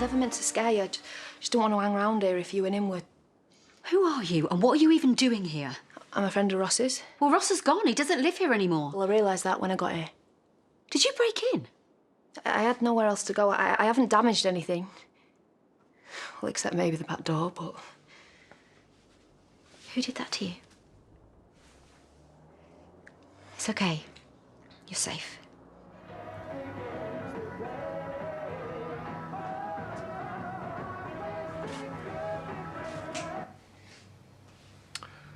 never meant to scare you. I just don't want to hang around here if you and him were... Who are you and what are you even doing here? I'm a friend of Ross's. Well, Ross is gone. He doesn't live here anymore. Well, I realised that when I got here. Did you break in? I had nowhere else to go. I haven't damaged anything. Well, except maybe the back door, but... Who did that to you? It's okay. You're safe.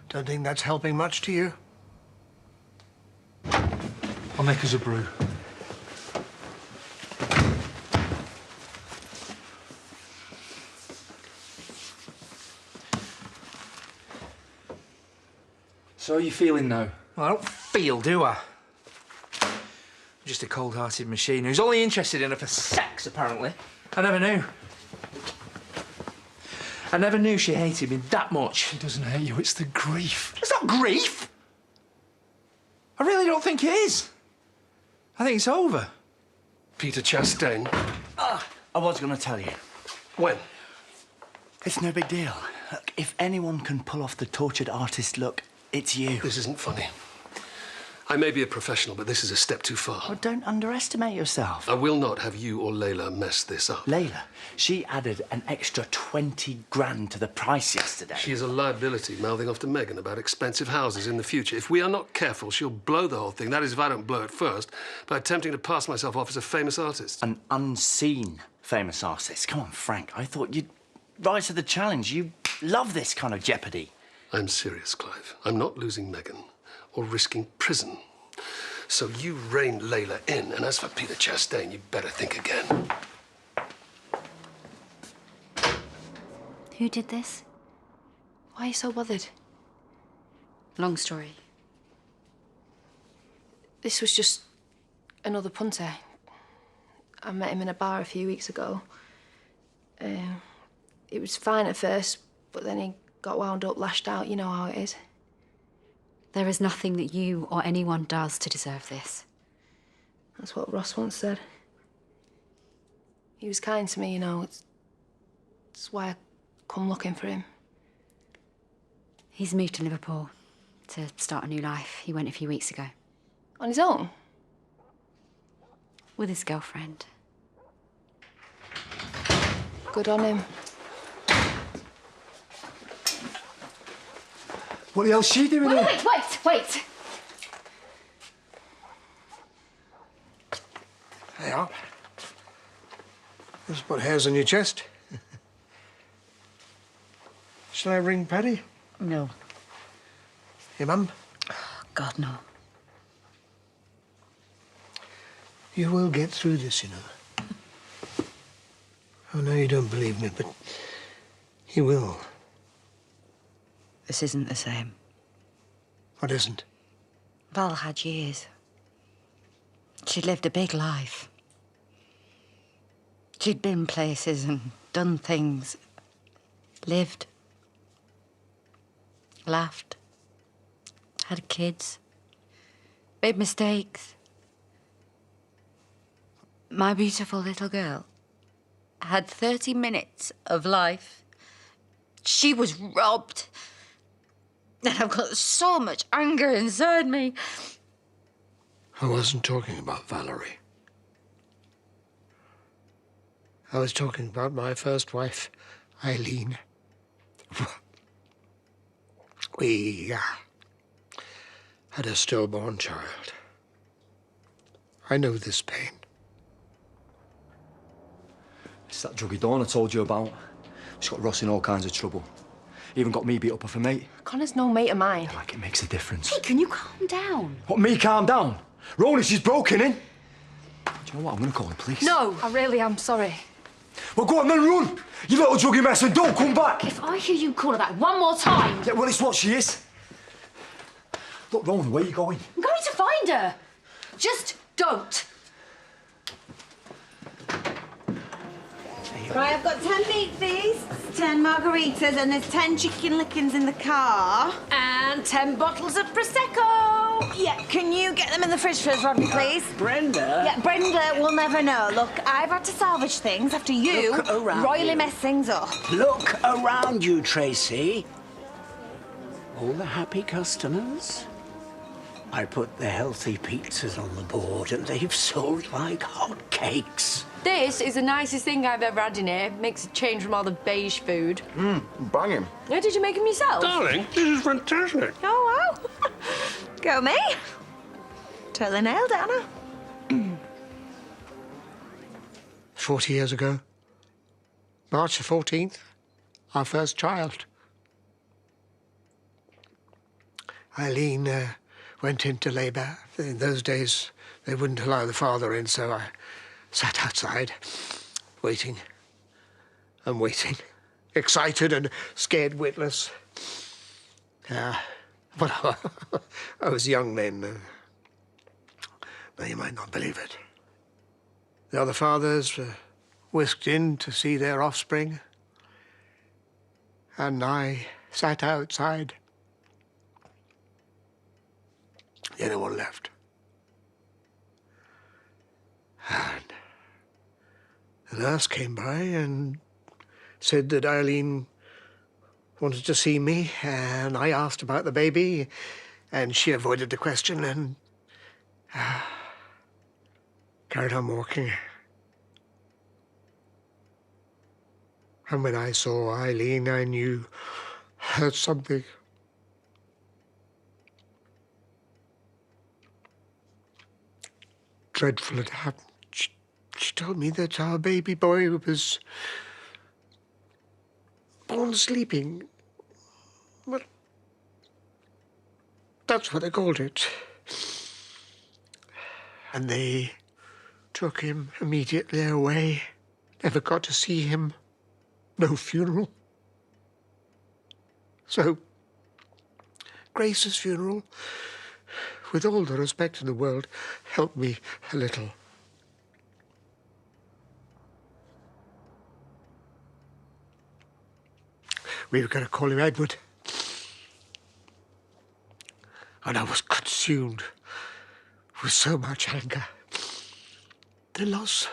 Don't think that's helping much to you? I'll make us a brew. So how are you feeling now? Well, I don't feel, do I? I'm just a cold-hearted machine who's only interested in her for sex, apparently. I never knew. I never knew she hated me that much. She doesn't hate you, it's the grief. It's not grief! I really don't think it is. I think it's over. Peter Chastain. I was going to tell you. When? It's no big deal. Look, if anyone can pull off the tortured artist look, it's you. This isn't funny. I may be a professional, but this is a step too far. Well, don't underestimate yourself. I will not have you or Layla mess this up. Layla, she added an extra 20 grand to the price yesterday. She is a liability, mouthing off to Megan about expensive houses in the future. If we are not careful, she'll blow the whole thing. That is, if I don't blow it first, by attempting to pass myself off as a famous artist. An unseen famous artist. Come on, Frank, I thought you'd rise to the challenge. You love this kind of jeopardy. I'm serious, Clive. I'm not losing Megan or risking prison. So you rein Layla in, and as for Peter Chastain, you better think again. Who did this? Why are you so bothered? Long story. This was just another punter. I met him in a bar a few weeks ago. It was fine at first, but then he got wound up, lashed out. You know how it is. There is nothing that you or anyone does to deserve this. That's what Ross once said. He was kind to me, you know. It's why I come looking for him. He's moved to Liverpool to start a new life. He went a few weeks ago. On his own? With his girlfriend. Good on him. What the hell's she doing here? Wait! Hey, up. Just put hairs on your chest. Shall I ring Paddy? No. Your mum? God, no. You will get through this, you know. I know you don't believe me, but you will. This isn't the same. What isn't? Val had years. She'd lived a big life. She'd been places and done things. Lived. Laughed. Had kids. Made mistakes. My beautiful little girl had 30 minutes of life. She was robbed. And I've got so much anger inside me. I wasn't talking about Valerie. I was talking about my first wife, Eileen. We had a stillborn child. I know this pain. It's that druggy Dawn I told you about. She's got Ross in all kinds of trouble. Even got me beat up off a mate. Connor's no mate of mine. Like it makes a difference. Hey, can you calm down? What, me calm down? Roni, she's broken in. Do you know what? I'm going to call the police. No, I really am sorry. Well, go on then, run! You little druggy mess, and don't come back! If I hear you call her that one more time... Yeah, well, it's what she is. Look, Roni, where are you going? I'm going to find her. Just don't. Right, I've got 10 meat feasts, 10 margaritas, and there's 10 chicken lickings in the car. And 10 bottles of Prosecco. Oh, yeah. Can you get them in the fridge for us, Rodney, please? Brenda? Yeah, Brenda will never know. Look, I've had to salvage things after you Look around royally you. mess things up. Look around you, Tracy. All the happy customers. I put the healthy pizzas on the board and they've sold like hotcakes. This is the nicest thing I've ever had in here. Makes a change from all the beige food. Banging. Yeah, did you make them yourself? Darling, this is fantastic. Oh, wow. Go me. Totally nailed it, Anna. 40 years ago, March the 14th, our first child. Eileen went into labour. In those days, they wouldn't allow the father in, so I sat outside, waiting and waiting, excited and scared witless. But I was young then. Now, you might not believe it. The other fathers were whisked in to see their offspring, and I sat outside. The only one left. And the nurse came by and said that Eileen wanted to see me, and I asked about the baby, and she avoided the question and carried on walking. And when I saw Eileen, I knew that something dreadful had happened. She told me that our baby boy was born sleeping. Well, that's what they called it. And they took him immediately away. Never got to see him. No funeral. So, Grace's funeral, with all the respect in the world, helped me a little. We were going to call him Edward. And I was consumed with so much anger. The loss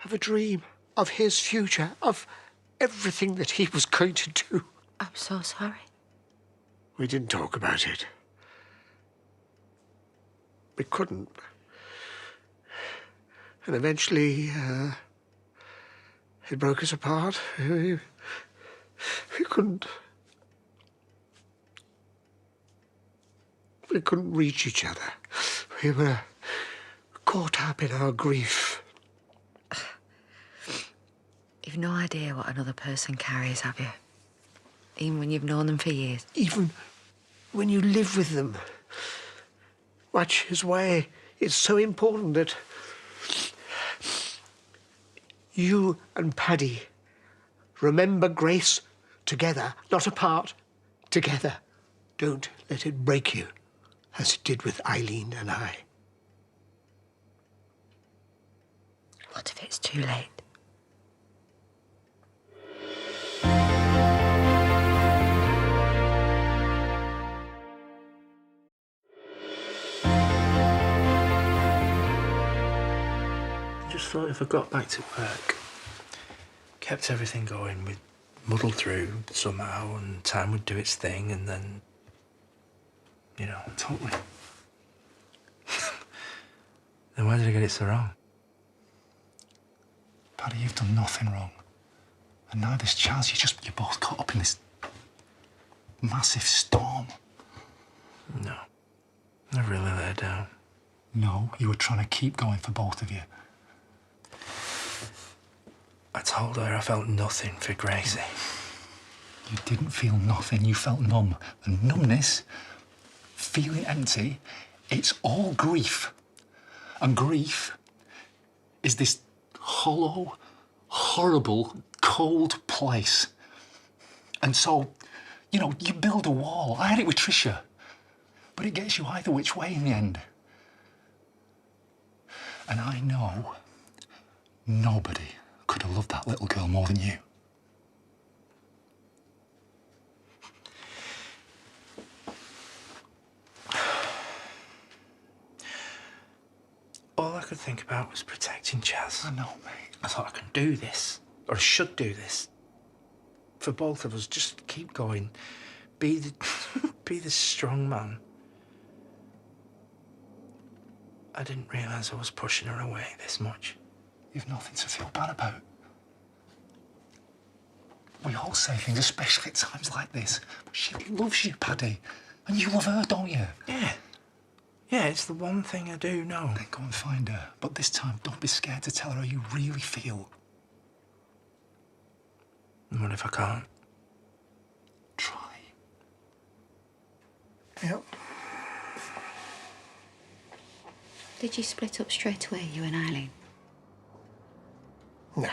of a dream, of his future, of everything that he was going to do. I'm so sorry. We didn't talk about it. We couldn't. And eventually, it broke us apart. We couldn't reach each other. We were caught up in our grief. You've no idea what another person carries, have you? Even when you've known them for years. Even when you live with them. Much is why it's so important that you and Paddy remember Grace together, not apart, together. Don't let it break you, as it did with Eileen and I. What if it's too late? I just thought if I got back to work, kept everything going, we'd muddle through somehow and time would do its thing and then, you know. Totally. Then why did I get it so wrong? Paddy, you've done nothing wrong. And neither's Chaz. You're both caught up in this massive storm. No. I really let her down. No, you were trying to keep going for both of you. I told her I felt nothing for Gracie. You didn't feel nothing. You felt numb. And numbness, feeling empty, it's all grief. And grief is this hollow, horrible, cold place. And so, you know, you build a wall. I had it with Tricia. But it gets you either which way in the end. And I know nobody could have loved that little girl more than you. could think about was protecting Chaz. I know, mate. I thought I could do this, or I should do this. For both of us, just keep going. Be the strong man. I didn't realise I was pushing her away this much. You've nothing to feel bad about. We all say things, especially at times like this. But she loves you, Paddy. And you love her, don't you? Yeah. Yeah, it's the one thing I do know. Then go and find her. But this time, don't be scared to tell her how you really feel. And what if I can't? Try. Yep. Did you split up straight away, you and Eileen? No.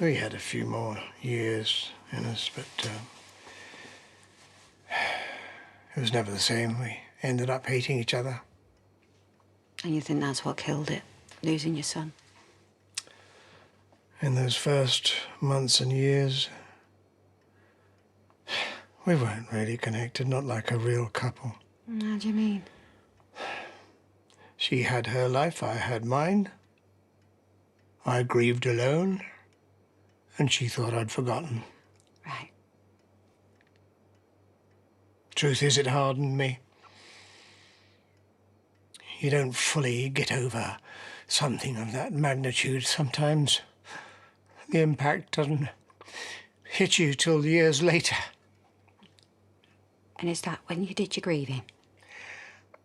We had a few more years in us, but it was never the same. We ended up hating each other. And you think that's what killed it, losing your son? In those first months and years, we weren't really connected, not like a real couple. How do you mean? She had her life, I had mine. I grieved alone, and she thought I'd forgotten. Right. Truth is, it hardened me. You don't fully get over something of that magnitude sometimes. The impact doesn't hit you till years later. And is that when you did your grieving?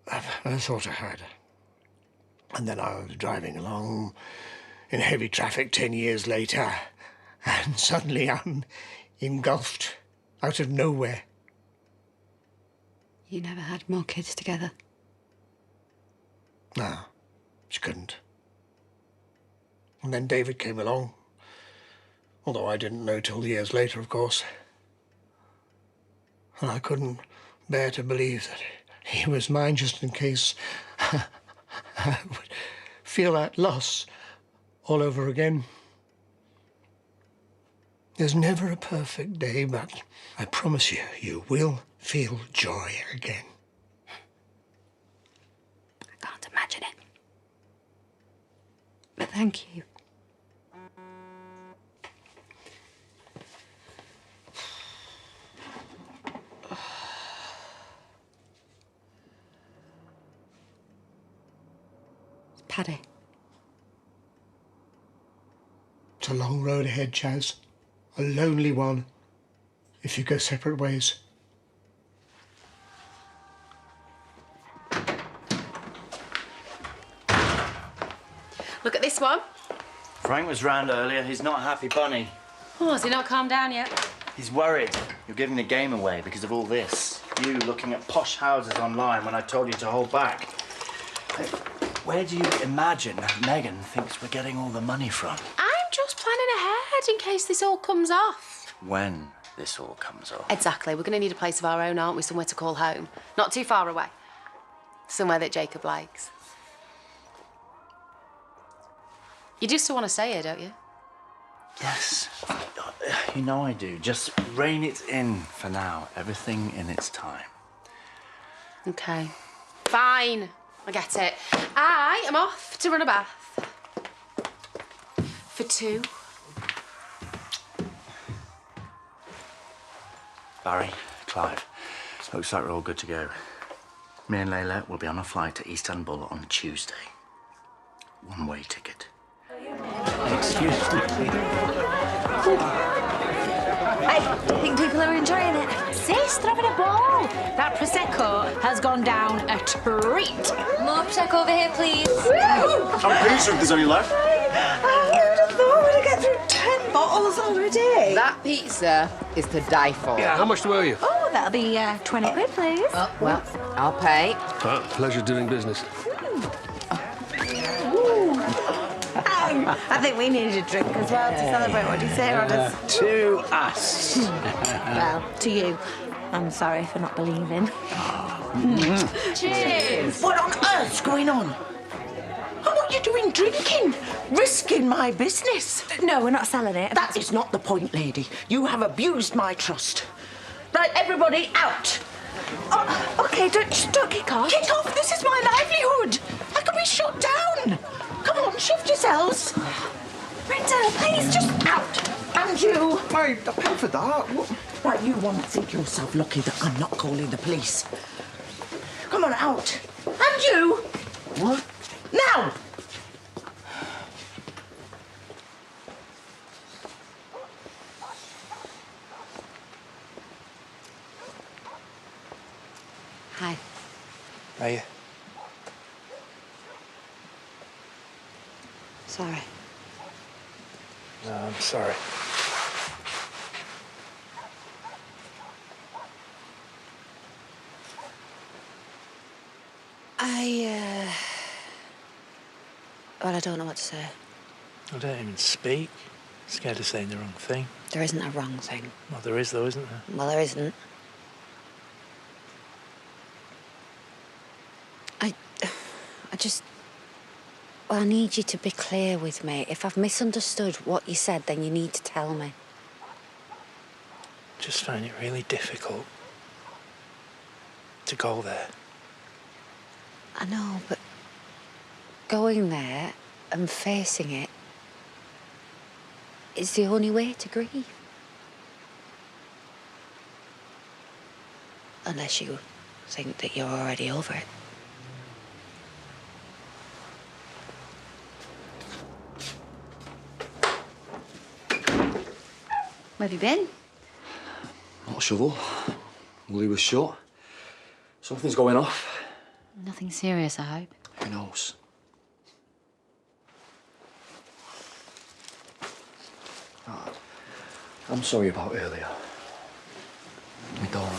I thought I had. And then I was driving along in heavy traffic 10 years later, and suddenly I'm engulfed out of nowhere. You never had more kids together? No, she couldn't. And then David came along, although I didn't know till years later, of course. And I couldn't bear to believe that he was mine, just in case I would feel that loss all over again. There's never a perfect day, but I promise you, you will feel joy again. I can't imagine it. But thank you. Paddy. It's a long road ahead, Chaz. A lonely one, if you go separate ways. Look at this one. Frank was round earlier. He's not a happy bunny. Oh, has he not calmed down yet? He's worried. You're giving the game away because of all this. You looking at posh houses online when I told you to hold back. Where do you imagine Megan thinks we're getting all the money from? I'm just planning ahead in case this all comes off. When this all comes off? Exactly. We're going to need a place of our own, aren't we? Somewhere to call home. Not too far away. Somewhere that Jacob likes. You do still want to stay here, don't you? Yes. You know I do. Just rein it in for now. Everything in its time. OK. Fine. I get it. I am off to run a bath. For two. Barry, Clive, looks like we're all good to go. Me and Layla will be on a flight to Istanbul on Tuesday. One-way ticket. Excuse me. I think people are enjoying it. Sis, they're having a ball. That Prosecco has gone down a treat. More Prosecco over here, please. I'm pleased if there's any left. I just thought we'd get through 10 bottles already. That pizza is to die for. Yeah, how much do I owe you? Oh, that'll be 20 quid, please. Oh, well, I'll pay. Pleasure doing business. I think we needed a drink as well to celebrate. What do you say, Rodders? To us. Well, to you. I'm sorry for not believing. Cheers. What on earth's going on? And what are you doing drinking? Risking my business? No, we're not selling it. That is not the point, lady. You have abused my trust. Right, everybody out. Oh, OK, just don't kick off. Get off! This is my livelihood. I could be yourselves. Brendan, please, just out. And you. Mate, I paid for that. What? Right, you want to think yourself lucky that I'm not calling the police. Come on, out. And you. What? Now. Hi. Hiya. Sorry. No, I'm sorry. Well, I don't know what to say. I don't even speak. Scared of saying the wrong thing. There isn't a wrong thing. Well, there is, though, isn't there? Well, there isn't. I just... Well, I need you to be clear with me. If I've misunderstood what you said, then you need to tell me. Just find it really difficult to go there. I know, but going there and facing it is the only way to grieve. Unless you think that you're already over it. Where have you been? Not a shovel. Willie was shot. Something's going off. Nothing serious, I hope. Who knows? Oh, I'm sorry about earlier. We don't.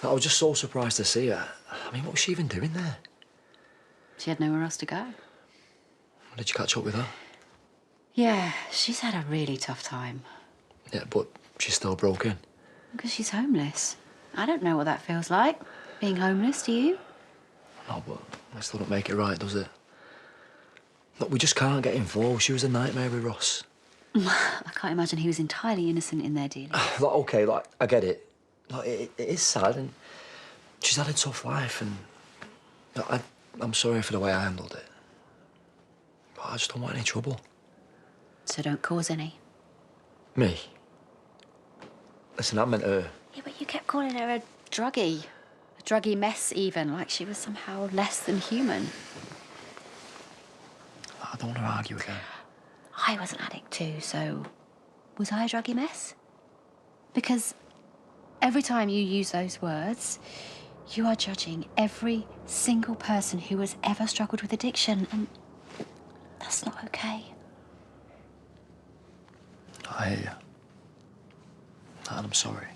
I was just so surprised to see her. I mean, what was she even doing there? She had nowhere else to go. Did you catch up with her? Yeah, she's had a really tough time. Yeah, but she's still broken. Because she's homeless. I don't know what that feels like, being homeless, do you? No, but that still don't make it right, does it? Look, we just can't get involved. She was a nightmare with Ross. I can't imagine he was entirely innocent in their dealings. Like, OK, like, I get it. Like, it is sad, and she's had a tough life, and I'm sorry for the way I handled it. But I just don't want any trouble. So don't cause any. Me? Listen, I meant her. Yeah, but you kept calling her a druggie. A druggie mess, even, like she was somehow less than human. I don't want to argue again. I was an addict too, so was I a druggie mess? Because every time you use those words, you are judging every single person who has ever struggled with addiction, and that's not okay. I hear you. And I'm sorry.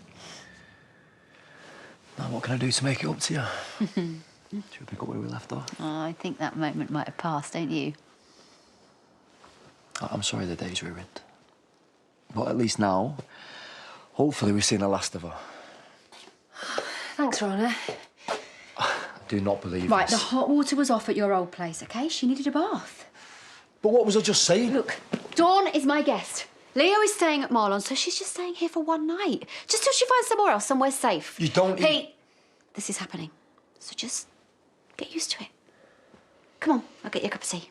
Now, what can I do to make it up to you? Should we pick up where we left off? Oh, I think that moment might have passed, don't you? I'm sorry the day's ruined. But at least now, hopefully we've seen the last of her. Thanks, Rona. I do not believe Right, this. the hot water was off at your old place, OK? She needed a bath. But what was I just saying? Look, Dawn is my guest. Leo is staying at Marlon, so she's just staying here for one night. Just till she finds somewhere else, somewhere safe. You don't... Pete, this is happening. So just get used to it. Come on, I'll get you a cup of tea.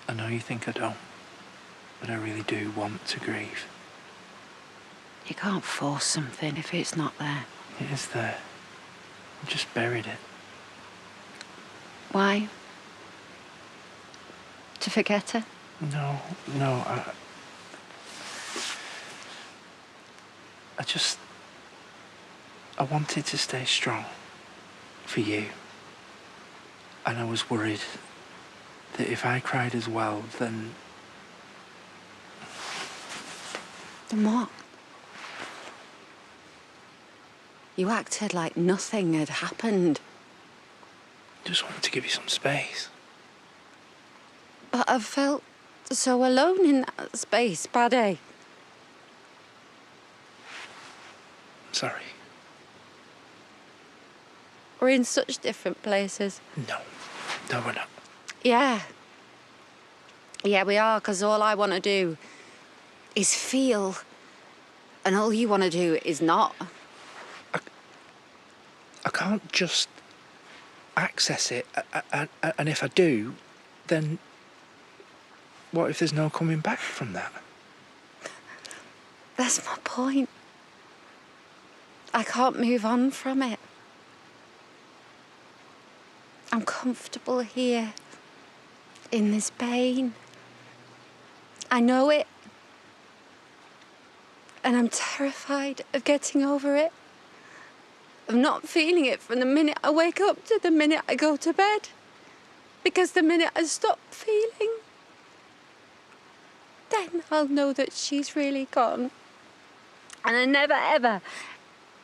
I know you think I don't, but I really do want to grieve. You can't force something if it's not there. It is there. I've just buried it. Why? To forget her? No, I wanted to stay strong for you. And I was worried that if I cried as well, then... Then what? You acted like nothing had happened. Just wanted to give you some space. But I felt so alone in that space, Paddy. Sorry. We're in such different places. No, we're not. Yeah. Yeah, we are, because all I want to do is feel, and all you want to do is not. can't just access it, and if I do, then what if there's no coming back from that? That's my point. I can't move on from it. I'm comfortable here, in this pain. I know it. And I'm terrified of getting over it. Of not feeling it from the minute I wake up to the minute I go to bed. Because the minute I stop feeling, then I'll know that she's really gone. And I never, ever,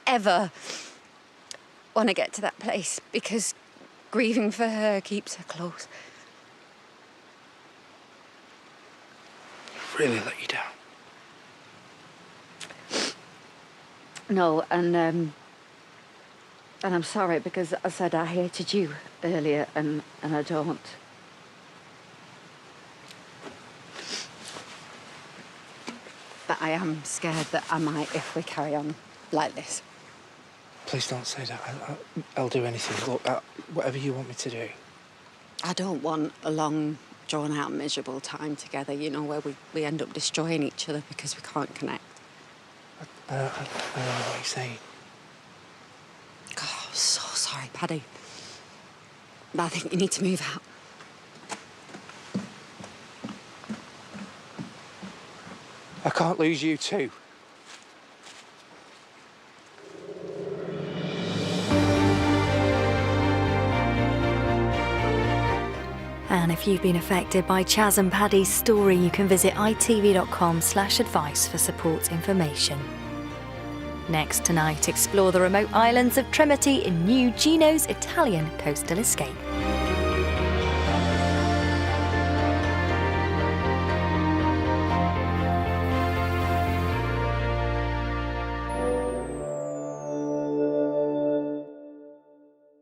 ever want to get to that place because grieving for her keeps her close. I've really let you down. No, and I'm sorry because I said I hated you earlier and I don't. But I am scared that I might if we carry on like this. Please don't say that. I'll do anything. Look, whatever you want me to do. I don't want a long, drawn-out, miserable time together, you know, where we end up destroying each other because we can't connect. I don't know what you're saying. God, I'm so sorry, Paddy. But I think you need to move out. I can't lose you too. And if you've been affected by Chaz and Paddy's story, you can visit itv.com/advice for support information. Next tonight, explore the remote islands of Tremiti in new Gino's Italian coastal escape.